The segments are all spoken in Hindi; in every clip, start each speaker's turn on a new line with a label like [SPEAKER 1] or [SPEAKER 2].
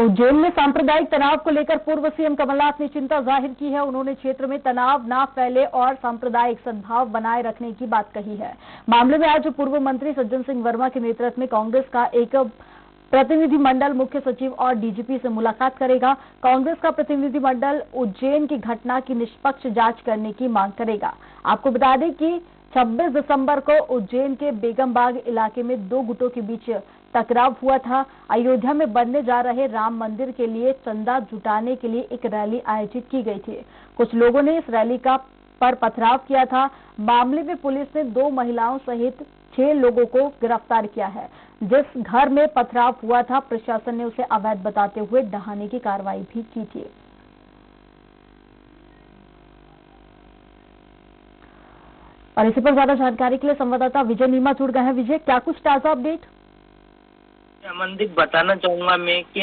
[SPEAKER 1] उज्जैन में सांप्रदायिक तनाव को लेकर पूर्व सीएम कमलनाथ ने चिंता जाहिर की है। उन्होंने क्षेत्र में तनाव ना फैले और सांप्रदायिक सद्भाव बनाए रखने की बात कही है। मामले में आज पूर्व मंत्री सज्जन सिंह वर्मा के नेतृत्व में कांग्रेस का एक प्रतिनिधिमंडल मुख्य सचिव और डीजीपी से मुलाकात करेगा। कांग्रेस का प्रतिनिधिमंडल उज्जैन की घटना की निष्पक्ष जांच करने की मांग करेगा। आपको बता दें कि 26 दिसंबर को उज्जैन के बेगम बाग इलाके में दो गुटों के बीच टकराव हुआ था। अयोध्या में बनने जा रहे राम मंदिर के लिए चंदा जुटाने के लिए एक रैली आयोजित की गई थी। कुछ लोगों ने इस रैली पर पथराव किया था। मामले में पुलिस ने 2 महिलाओं सहित 6 लोगों को गिरफ्तार किया है। जिस घर में पथराव हुआ था, प्रशासन ने उसे अवैध बताते हुए ढहाने की कार्रवाई भी की थी। और इसी पर ज्यादा जानकारी के लिए संवाददाता विजय नीमा जुड़ गए हैं। विजय, क्या कुछ ताजा अपडेट?
[SPEAKER 2] अमनदीप, बताना चाहूंगा मैं कि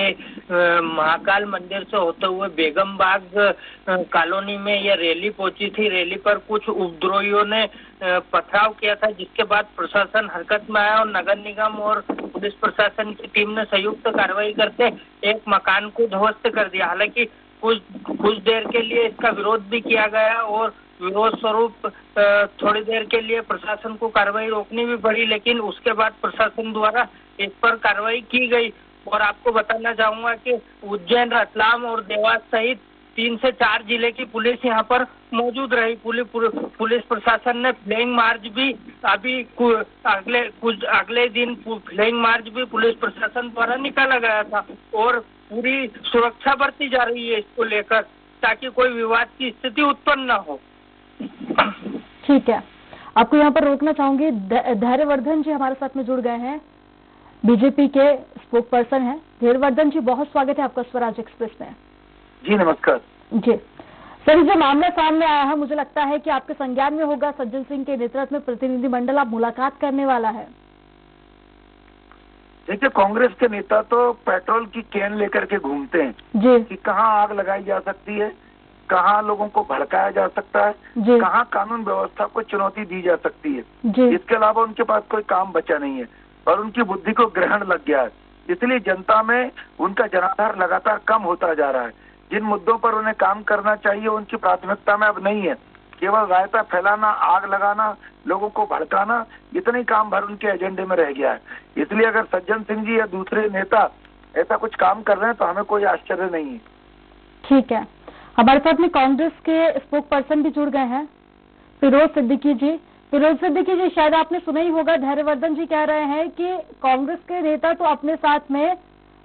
[SPEAKER 2] महाकाल मंदिर से होते हुए बेगम बाग कॉलोनी में यह रैली पहुंची थी। रैली पर कुछ उपद्रवियों ने पथराव किया था, जिसके बाद प्रशासन हरकत में आया और नगर निगम और पुलिस प्रशासन की टीम ने संयुक्त कार्रवाई करते एक मकान को ध्वस्त कर दिया। हालांकि कुछ देर के लिए इसका विरोध भी किया गया और विरोध स्वरूप थोड़ी देर के लिए प्रशासन को कार्रवाई रोकनी भी पड़ी, लेकिन उसके बाद प्रशासन द्वारा इस पर कार्रवाई की गई। और आपको बताना चाहूंगा कि उज्जैन, रतलाम और देवास सहित 3 से 4 जिले की पुलिस यहां पर मौजूद रही। पुलिस प्रशासन ने फ्लाइंग मार्च भी अगले दिन फ्लाइंग मार्च भी पुलिस प्रशासन द्वारा निकाला गया था और पूरी सुरक्षा बरती जा रही है इसको लेकर, ताकि कोई विवाद की स्थिति उत्पन्न न हो।
[SPEAKER 1] ठीक है, आपको यहाँ पर रोकना चाहूंगी। धैर्यवर्धन जी हमारे साथ में जुड़ गए हैं, बीजेपी के स्पोक पर्सन हैं। धैर्यवर्धन जी, बहुत स्वागत है आपका स्वराज एक्सप्रेस में।
[SPEAKER 3] जी नमस्कार
[SPEAKER 1] जी सर, जो मामला सामने आया है, मुझे लगता है कि आपके संज्ञान में होगा। सज्जन सिंह के नेतृत्व में प्रतिनिधिमंडल आप मुलाकात करने वाला है।
[SPEAKER 3] देखिए, कांग्रेस के नेता तो पेट्रोल की कैन लेकर के घूमते हैं
[SPEAKER 1] जी
[SPEAKER 3] कि कहाँ आग लगाई जा सकती है, कहाँ लोगों को भड़काया जा सकता है, कहाँ कानून व्यवस्था को चुनौती दी जा सकती है। इसके अलावा उनके पास कोई काम बचा नहीं है और उनकी बुद्धि को ग्रहण लग गया है। इसलिए जनता में उनका जनाधार लगातार कम होता जा रहा है। जिन मुद्दों पर उन्हें काम करना चाहिए उनकी प्राथमिकता में अब नहीं है। केवल रायता फैलाना, आग लगाना, लोगों को भड़काना, इतने काम भर उनके एजेंडे में रह गया है। इसलिए अगर सज्जन सिंह जी या दूसरे नेता ऐसा कुछ काम कर रहे हैं तो हमें कोई आश्चर्य नहीं है।
[SPEAKER 1] ठीक है, हमारे साथ में कांग्रेस के स्पोक पर्सन भी जुड़ गए हैं, फिरोज सिद्दीकी जी। फिरोज सिद्दीकी जी, शायद आपने सुना ही होगा, धैर्यवर्धन जी कह रहे हैं कि कांग्रेस के नेता तो अपने साथ में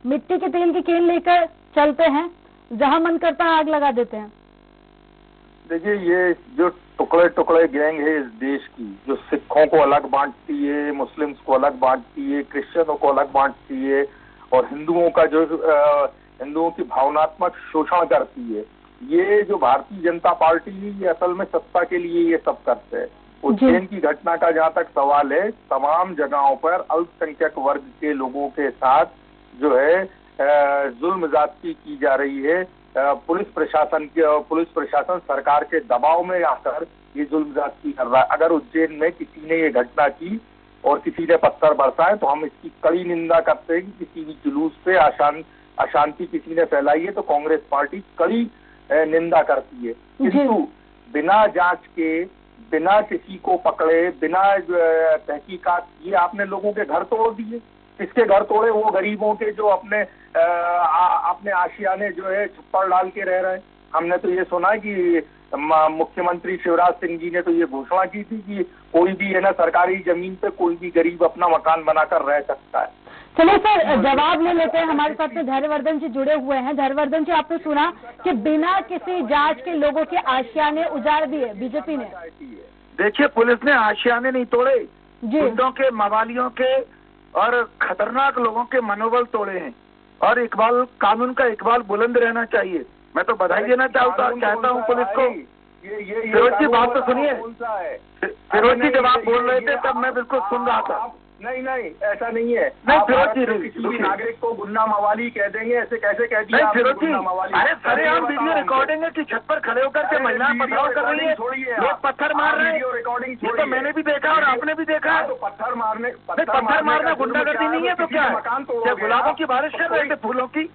[SPEAKER 1] मिट्टी के तेल की केन लेकर चलते हैं, जहां मन करता है आग लगा देते हैं।
[SPEAKER 4] देखिए, ये जो टुकड़े टुकड़े गैंग है इस देश की, जो सिखों को अलग बांटती है, मुस्लिम्स को अलग बांटती है, क्रिश्चियनों को अलग बांटती है और हिंदुओं का जो हिंदुओं की भावनात्मक शोषण करती है, ये जो भारतीय जनता पार्टी है, ये असल में सत्ता के लिए ये सब करते हैं। उज्जैन की घटना का जहाँ तक सवाल है, तमाम जगहों पर अल्पसंख्यक वर्ग के लोगों के साथ जो है जुल्म ज्यादती की जा रही है। पुलिस प्रशासन सरकार के दबाव में आकर ये जुल्म ज्यादती कर रहा है। अगर उज्जैन में किसी ने ये घटना की और किसी ने पत्थर बरसाए तो हम इसकी कड़ी निंदा करते हैं कि किसी भी जुलूस पे अशांति किसी ने फैलाई है तो कांग्रेस पार्टी कड़ी निंदा करती है। किंतु बिना जांच के, बिना किसी को पकड़े, बिना तहकीकात किए आपने लोगों के घर तोड़ दिए। किसके घर तोड़े? वो गरीबों के जो अपने आशियाने जो है छप्पर डाल के रह रहे हैं। हमने तो ये सुना कि मुख्यमंत्री शिवराज सिंह जी ने तो ये घोषणा की थी कि कोई भी है ना सरकारी जमीन पे कोई भी गरीब अपना मकान बनाकर रह सकता है।
[SPEAKER 1] चलिए सर, जवाब ले लेते हैं। हमारे साथ में धैर्यवर्धन जी जुड़े हुए हैं। धैर्यवर्धन जी, आपने सुना कि बिना किसी जांच के लोगों के आशियाने उजाड़ दिए बीजेपी ने।
[SPEAKER 3] देखिए, पुलिस ने आशियाने नहीं तोड़े, गुंडों के, मवालियों के और खतरनाक लोगों के मनोबल तोड़े हैं। और इकबाल, कानून का इकबाल बुलंद रहना चाहिए। मैं तो बधाई देना चाहता हूँ पुलिस को। फिरोज जी, बात तो सुनिए। फिरोज जी, जब आप बोल रहे थे तब मैं बिल्कुल सुन रहा था।
[SPEAKER 4] नहीं, ऐसा नहीं है।
[SPEAKER 3] नहीं फिरोज जी,
[SPEAKER 4] किसी भी नागरिक को गुंडा मवाली कह देंगे, ऐसे कैसे कह दिया?
[SPEAKER 3] नहीं फिरोज जी, अरे सरेआम वीडियो रिकॉर्डिंग है कि छत पर खड़े होकर के महिलाएं पथराव कर रही है, लोग पत्थर मार रहे हैं।
[SPEAKER 4] रिकॉर्डिंग
[SPEAKER 3] ये तो मैंने भी देखा और आपने भी देखा।
[SPEAKER 4] तो पत्थर मारना
[SPEAKER 3] गुंडागर्दी नहीं है तो क्या है? गुलाबों की बारिश कर रहे थे, फूलों की।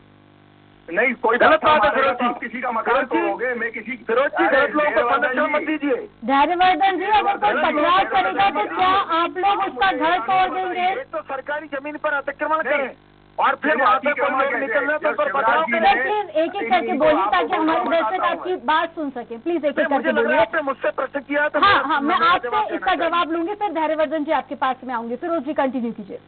[SPEAKER 4] नहीं, कोई
[SPEAKER 3] गलत बात है फिरोज जी।
[SPEAKER 4] आप किसी का मकान तोड़ोगे, मैं किसी
[SPEAKER 3] फिरोज जी गलत लोगों को संरक्षण मत दीजिए।
[SPEAKER 1] धैर्यवर्धन जी, अगर कोई पथराव करेगा तो क्या आप लोग उसका घर तोड़ देंगे?
[SPEAKER 3] एक तो सरकारी जमीन पर अतिक्रमण करें और फिर वहाँ से कोई लोग निकलने तो पर पथराव करें।
[SPEAKER 1] प्लीज एक एक करके बोलिए ताकि हमारे दर्शक आपकी बात सुन सके। प्लीज एक एक करके बोलिए।
[SPEAKER 3] आपने मुझसे प्रश्न किया तो
[SPEAKER 1] हाँ, मैं आपसे इसका जवाब लूंगी, फिर धैर्यवर्धन जी आपके पास में आऊंगी। फिरोज जी कंटिन्यू कीजिए।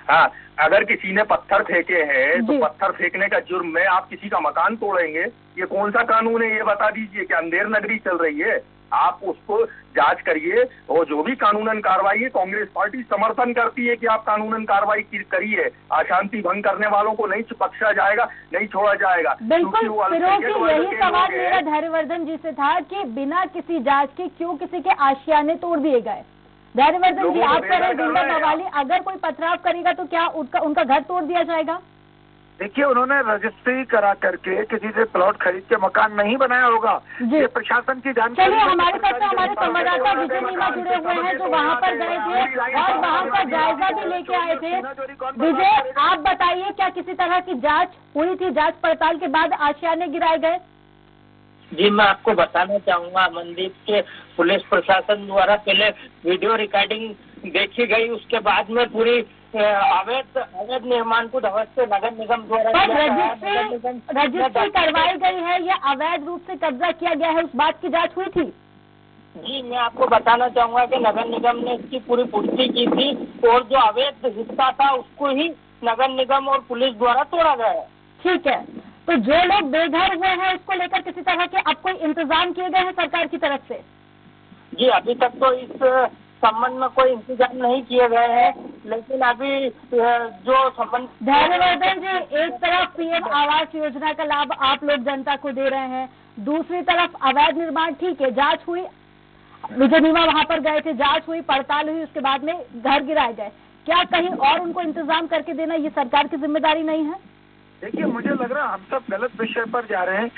[SPEAKER 4] हाँ, अगर किसी ने पत्थर फेंके हैं तो
[SPEAKER 1] जी।
[SPEAKER 4] पत्थर फेंकने का जुर्म में आप किसी का मकान तोड़ेंगे? ये कौन सा कानून है, ये बता दीजिए। कि अंधेर नगरी चल रही है? आप उसको जांच करिए और जो भी कानूनन कार्रवाई है, कांग्रेस पार्टी समर्थन करती है कि आप कानूनन कार्रवाई करिए। अशांति भंग करने वालों को नहीं बख्शा जाएगा, नहीं छोड़ा जाएगा।
[SPEAKER 1] बिल्कुल फिरोज जी, यही सवाल मेरा धैर्यवर्धन जी से था कि बिना किसी जांच के क्यों किसी के आशियाने तोड़ दिए गए। धैर्यवर्धन जी, आप कह रहे हैं जिंदा बवाली, अगर कोई पथराव करेगा तो क्या उनका घर तोड़ दिया जाएगा?
[SPEAKER 3] देखिए, उन्होंने रजिस्ट्री करा करके किसी से प्लॉट खरीद के मकान नहीं बनाया होगा। ये प्रशासन की जानकारी।
[SPEAKER 1] चलिए, हमारे साथ तो हमारे संवाददाता विजय नीमा जुड़े हुए हैं जो वहाँ पर गए थे और वहाँ का जायजा भी लेके आए थे। विजय, आप बताइए, क्या किसी तरह की जांच हुई थी? जांच पड़ताल के बाद आशियाने गिराए गए?
[SPEAKER 2] जी, मैं आपको बताना चाहूंगा, मनदीप के पुलिस प्रशासन द्वारा पहले वीडियो रिकॉर्डिंग देखी गई, उसके बाद में पूरी अवैध निर्माण को ध्वस्त नगर निगम द्वारा
[SPEAKER 1] रजिस्ट्री करवाई गई है या अवैध रूप से कब्जा किया गया है, उस बात की जांच हुई थी?
[SPEAKER 2] जी, मैं आपको बताना चाहूंगा कि नगर निगम ने इसकी पूरी पुष्टि की थी और जो अवैध हिस्सा था उसको ही नगर निगम और पुलिस द्वारा तोड़ा गया है।
[SPEAKER 1] ठीक है, तो जो लोग बेघर हुए हैं उसको लेकर किसी तरह के अब कोई इंतजाम किए गए हैं सरकार की तरफ से?
[SPEAKER 2] जी, अभी तक तो इस संबंध में कोई इंतजाम नहीं किए गए हैं, लेकिन अभी जो संबंध।
[SPEAKER 1] धैर्यवर्धन जी, एक तरफ पीएम आवास योजना का लाभ आप लोग जनता को दे रहे हैं, दूसरी तरफ अवैध निर्माण, ठीक है, जांच हुई, विजय नीमा वहां पर गए थे, जांच हुई, पड़ताल हुई, उसके बाद में घर गिराए गए। क्या कहीं और उनको इंतजाम करके देना ये सरकार की जिम्मेदारी नहीं है?
[SPEAKER 3] देखिए, मुझे लग रहा है हम सब गलत विषय पर जा रहे हैं।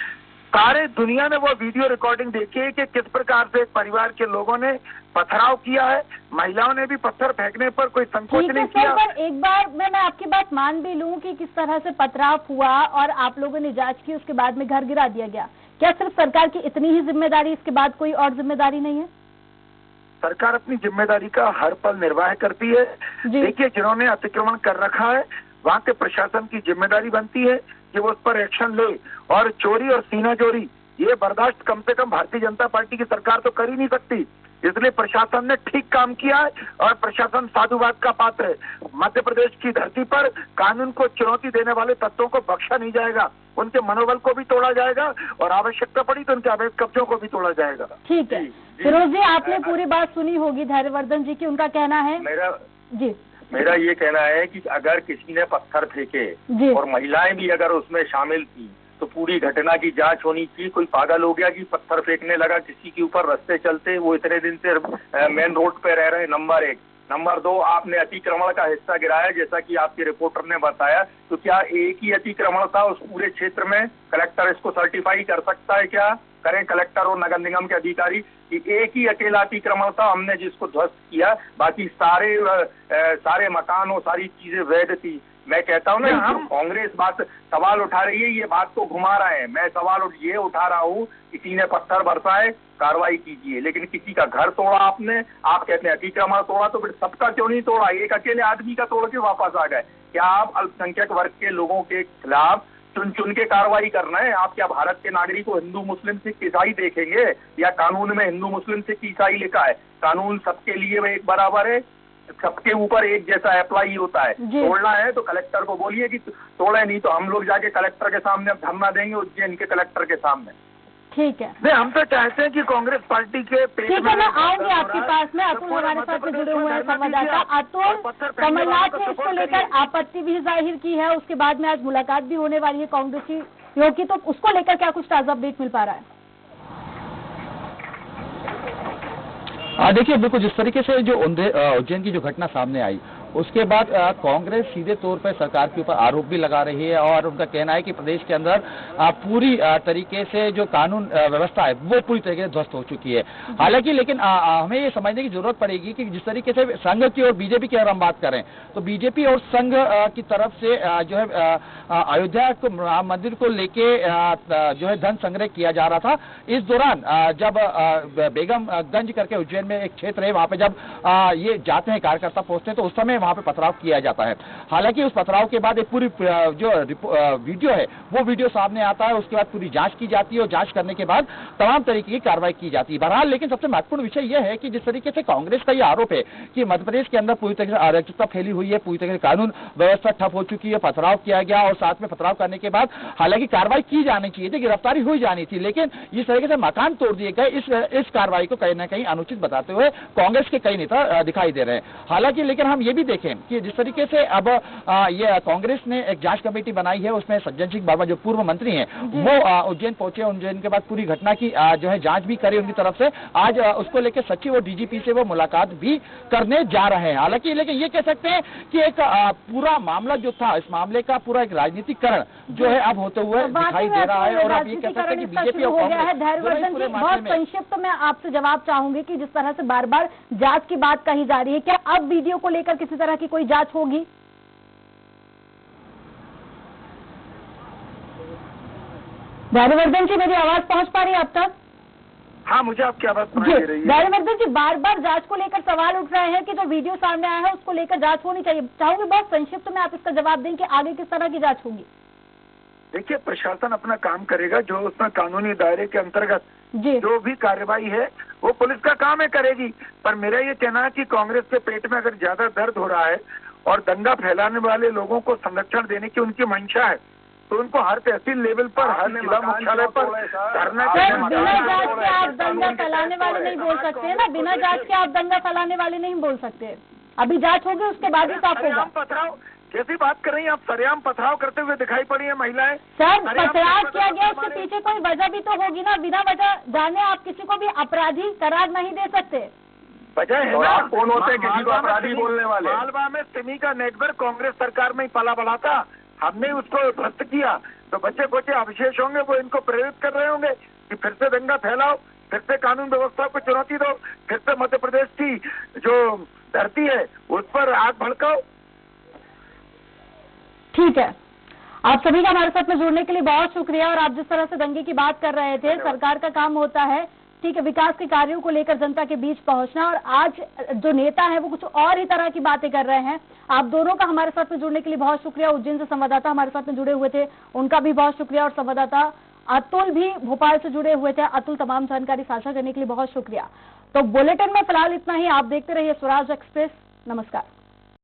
[SPEAKER 3] सारे दुनिया ने वो वीडियो रिकॉर्डिंग देखी है कि किस प्रकार से एक परिवार के लोगों ने पथराव किया है। महिलाओं ने भी पत्थर फेंकने पर कोई संकोच नहीं किया।
[SPEAKER 1] पर एक बार मैं आपकी बात मान भी लूं कि किस तरह से पथराव हुआ और आप लोगों ने जांच की, उसके बाद में घर गिरा दिया गया, क्या सिर्फ सरकार की इतनी ही जिम्मेदारी, इसके बाद कोई और जिम्मेदारी नहीं है?
[SPEAKER 3] सरकार अपनी जिम्मेदारी का हर पल निर्वाह करती है। देखिए, जिन्होंने अतिक्रमण कर रखा है वहाँ के प्रशासन की जिम्मेदारी बनती है कि वो उस पर एक्शन ले, और चोरी और सीना चोरी ये बर्दाश्त कम से कम भारतीय जनता पार्टी की सरकार तो कर ही नहीं सकती। इसलिए प्रशासन ने ठीक काम किया है और प्रशासन साधुवाद का पात्र है। मध्य प्रदेश की धरती पर कानून को चुनौती देने वाले तत्वों को बख्शा नहीं जाएगा, उनके मनोबल को भी तोड़ा जाएगा और आवश्यकता पड़ी तो उनके अवैध कब्जों को भी तोड़ा जाएगा।
[SPEAKER 1] ठीक है फिरोज जी, आपने पूरी बात सुनी होगी धैर्यवर्धन जी की, उनका कहना है।
[SPEAKER 4] मेरा ये कहना है कि अगर किसी ने पत्थर फेंके और महिलाएं भी अगर उसमें शामिल थी तो पूरी घटना की जांच होनी चाहिए। कोई पागल हो गया कि पत्थर फेंकने लगा किसी के ऊपर रास्ते चलते, वो इतने दिन से मेन रोड पे रह रहे हैं, नंबर 1। नंबर 2, आपने अतिक्रमण का हिस्सा गिराया जैसा कि आपके रिपोर्टर ने बताया, तो क्या एक ही अतिक्रमण था उस पूरे क्षेत्र में? कलेक्टर इसको सर्टिफाई कर सकता है? क्या करें कलेक्टर और नगर निगम के अधिकारी कि एक ही अकेला अतिक्रमण था हमने जिसको ध्वस्त किया, बाकी सारे मकान और सारी चीजें वैध थी? मैं कहता हूँ ना, हम कांग्रेस बात सवाल उठा रही है, ये बात को घुमा रहा है। मैं सवाल ये उठा रहा हूँ, किसी ने पत्थर बरसाए कार्रवाई कीजिए, लेकिन किसी का घर तोड़ा आपने, आप कहते हैं अतिक्रमण तोड़ा, तो फिर सबका क्यों नहीं तोड़ा? एक अकेले आदमी का तोड़ के वापस आ गए। क्या आप अल्पसंख्यक वर्ग के लोगों के खिलाफ चुन के कार्रवाई करना है? आप क्या भारत के नागरिक को हिंदू मुस्लिम सिख ईसाई देखेंगे? या कानून में हिंदू मुस्लिम सिख ईसाई लिखा है? कानून सबके लिए एक बराबर है, सबके ऊपर एक जैसा अप्लाई होता है। तोड़ना है तो कलेक्टर को बोलिए कि तोड़े, नहीं तो हम लोग जाके कलेक्टर के सामने अब धरना देंगे, उज्जैन के कलेक्टर के सामने।
[SPEAKER 1] ठीक है,
[SPEAKER 3] नहीं, हम तो चाहते हैं कि कांग्रेस पार्टी के
[SPEAKER 1] ठीक है, मैं आऊंगी आपके पास में। अतुल हमारे साथ जुड़े हुए हैं संवाददाता। अतुल, कमलनाथ ने इसको लेकर आपत्ति भी जाहिर की है, उसके बाद में आज मुलाकात भी होने वाली है कांग्रेसियों की, तो उसको लेकर क्या कुछ ताजा अपडेट मिल पा रहा है?
[SPEAKER 5] देखिए, बिल्कुल जिस तरीके से जो उज्जैन की जो घटना सामने आई उसके बाद कांग्रेस सीधे तौर पर सरकार के ऊपर आरोप भी लगा रही है और उनका कहना है कि प्रदेश के अंदर पूरी तरीके से जो कानून व्यवस्था है वो पूरी तरीके से ध्वस्त हो चुकी है। हालांकि लेकिन हमें ये समझने की जरूरत पड़ेगी कि जिस तरीके से संघ की और बीजेपी की अगर हम बात करें तो बीजेपी और संघ की तरफ से जो है अयोध्या को राम मंदिर को लेके जो है धन संग्रह किया जा रहा था। इस दौरान जब बेगमगंज करके उज्जैन में एक क्षेत्र है, वहां पे जब ये जाते हैं कार्यकर्ता पहुंचते हैं तो उस समय वहां पे पथराव किया जाता है। हालांकि उस पथराव के बाद एक पूरी जो वीडियो है वो वीडियो सामने आता है, उसके बाद पूरी जांच की जाती है और जांच करने के बाद तमाम तरीके की कार्रवाई की जाती है। बहरहाल लेकिन सबसे महत्वपूर्ण विषय यह है कि जिस तरीके से कांग्रेस का यह आरोप है कि मध्य प्रदेश के अंदर पूरी तरीके से अराजकता फैली हुई है, पूरी तरीके से कानून व्यवस्था ठप हो चुकी है, पथराव किया गया और साथ में पथराव करने के बाद हालांकि कार्रवाई की जानी चाहिए थी, गिरफ्तारी हुई जानी थी, लेकिन इस तरीके से मकान तोड़ दिए गए, इस कार्रवाई को कहीं ना कहीं अनुचित बताते हुए कांग्रेस के कई नेता दिखाई दे रहे हैं। हालांकि लेकिन हम ये भी देखें कि जिस तरीके से अब ये कांग्रेस ने एक जांच कमेटी बनाई है, उसमें सज्जन सिंह वर्मा जो पूर्व मंत्री हैं वो उज्जैन पहुंचे, उज्जैन के बाद पूरी घटना की जो है जांच भी करी उनकी तरफ से। आज उसको लेकर सचिव और डीजीपी से वो मुलाकात भी करने जा रहे हैं। हालांकि लेकिन ये कह सकते हैं कि एक पूरा मामला जो था, इस मामले का पूरा एक राजनीतिकरण जो है अब होते हुए दिखाई दे रहा है और आप ये कह सकते हैं कि बीजेपी और कांग्रेस
[SPEAKER 1] बहुत संक्षिप्त में आपसे जवाब चाहूंगी कि जिस तरह से बार बार जांच की बात कही जा रही है, क्या अब वीडियो को लेकर किसी तरह की कोई जांच होगी? धैर्यवर्धन जी, मेरी आवाज पहुंच पा रही है अब तक?
[SPEAKER 3] हाँ, मुझे आपकी आवाज सुनाई दे रही है।
[SPEAKER 1] धैर्यवर्धन जी, बार बार जांच को लेकर सवाल उठ रहे हैं कि जो वीडियो सामने आया है उसको लेकर जांच होनी चाहिए। चाहूंगी बहुत संक्षिप्त में आप इसका जवाब दें कि आगे किस तरह की जांच होगी।
[SPEAKER 3] देखिए, प्रशासन अपना काम करेगा, जो उसमें कानूनी दायरे के अंतर्गत जो भी कार्रवाई है वो पुलिस का काम है, करेगी। पर मेरा ये कहना है कि कांग्रेस के पेट में अगर ज्यादा दर्द हो रहा है और दंगा फैलाने वाले लोगों को संरक्षण देने की उनकी मंशा है तो उनको हर तहसील लेवल पर, हर जिला मुख्यालय पर धरना
[SPEAKER 1] बिना जांच के आप दंगा फैलाने वाले नहीं बोल सकते ना, बिना जांच के आप दंगा फैलाने वाले नहीं बोल सकते। अभी जांच होगी उसके बाद ही साफ होगा।
[SPEAKER 3] पथराव कैसी बात कर रही हैं आप? सरेआम पथराव करते हुए दिखाई पड़ी है महिलाएं।
[SPEAKER 1] सर, पथराव किया गया, उसके पीछे कोई वजह भी तो होगी ना। बिना वजह जाने आप किसी को भी अपराधी करार नहीं दे सकते।
[SPEAKER 3] वजह है ना,
[SPEAKER 4] कौन होते हैं किसी को अपराधी बोलने वाले?
[SPEAKER 3] मालवा में सिमी का नेटवर्क कांग्रेस सरकार में ही पला बढ़ा था, हमने उसको ध्वस्त किया। तो बच्चे बच्चे अवशेष होंगे वो इनको प्रेरित कर रहे होंगे कि फिर से दंगा फैलाओ, फिर से कानून व्यवस्था को चुनौती दो, फिर से मध्य प्रदेश की जो धरती है उस पर आग भड़काओ।
[SPEAKER 1] ठीक है, आप सभी का हमारे साथ में जुड़ने के लिए बहुत शुक्रिया। और आप जिस तरह से दंगे की बात कर रहे थे, सरकार का काम होता है, ठीक है, विकास के कार्यों को लेकर जनता के बीच पहुंचना, और आज जो नेता है वो कुछ और ही तरह की बातें कर रहे हैं। आप दोनों का हमारे साथ में जुड़ने के लिए बहुत शुक्रिया। उज्जैन से संवाददाता हमारे साथ में जुड़े हुए थे, उनका भी बहुत शुक्रिया। और संवाददाता अतुल भी भोपाल से जुड़े हुए थे। अतुल, तमाम जानकारी साझा करने के लिए बहुत शुक्रिया। तो बुलेटिन में फिलहाल इतना ही। आप देखते रहिए स्वराज एक्सप्रेस। नमस्कार।